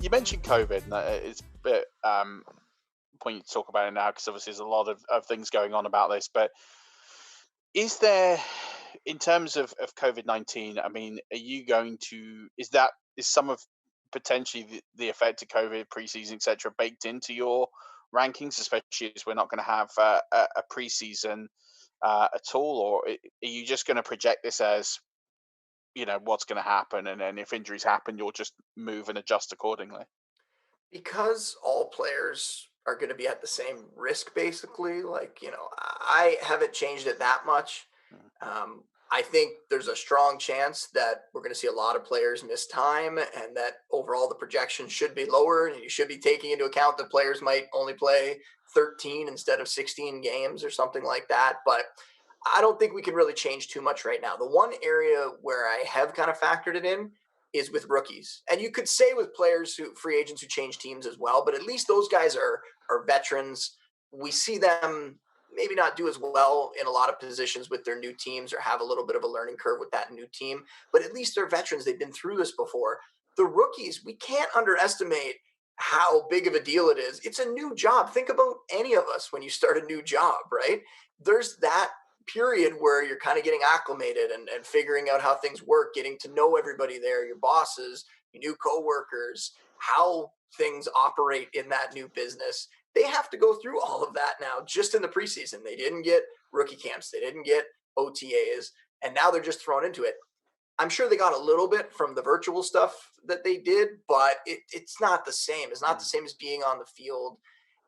You mentioned COVID, and it's a bit point to talk about it now because obviously there's a lot of things going on about this. But is there, in terms of COVID-19, I mean, are you going to, is some of potentially the effect of COVID, preseason, etc., baked into your rankings, especially as we're not going to have a preseason at all, or are you just going to project this as what's going to happen, and then if injuries happen, you'll just move and adjust accordingly? Because all players are going to be at the same risk, basically. Like, I haven't changed it that much. Mm. I think there's a strong chance that we're going to see a lot of players miss time, and that overall the projection should be lower. And you should be taking into account that players might only play 13 instead of 16 games or something like that. But I don't think we can really change too much right now. The one area where I have kind of factored it in is with rookies. And you could say with players who free agents who change teams as well, but at least those guys are veterans. We see them maybe not do as well in a lot of positions with their new teams or have a little bit of a learning curve with that new team, but at least they're veterans. They've been through this before. The rookies, we can't underestimate how big of a deal it is. It's a new job. Think about any of us when you start a new job, right? There's that period where you're kind of getting acclimated and figuring out how things work, getting to know everybody there, your bosses, your new coworkers, how things operate in that new business. They have to go through all of that now just in the preseason. They didn't get rookie camps, they didn't get OTAs, and now they're just thrown into it. I'm sure they got a little bit from the virtual stuff that they did, but it's not the same. It's not the Mm. same as being on the field.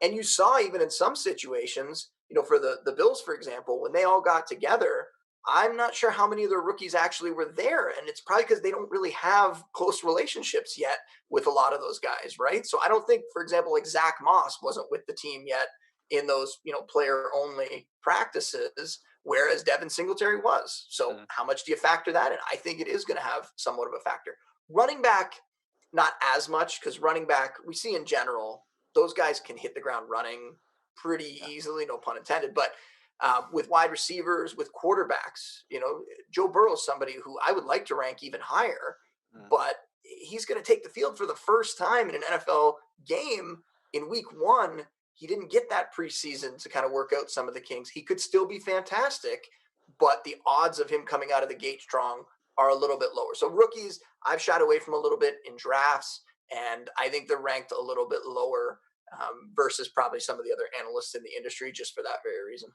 And you saw even in some situations, for the Bills, for example, when they all got together, I'm not sure how many of their rookies actually were there. And it's probably because they don't really have close relationships yet with a lot of those guys, right? So I don't think, for example, like Zach Moss wasn't with the team yet in those, player only practices, whereas Devin Singletary was. So Mm. how much do you factor that in? I think it is going to have somewhat of a factor. Running back, not as much, because running back, we see in general, those guys can hit the ground running pretty Yeah. easily, no pun intended. But with wide receivers, with quarterbacks, Joe Burrow is somebody who I would like to rank even higher, Mm. but he's going to take the field for the first time in an NFL game in week one. He didn't get that preseason to kind of work out some of the kinks. He could still be fantastic, but the odds of him coming out of the gate strong are a little bit lower. So rookies, I've shied away from a little bit in drafts, and I think they're ranked a little bit lower versus probably some of the other analysts in the industry just for that very reason.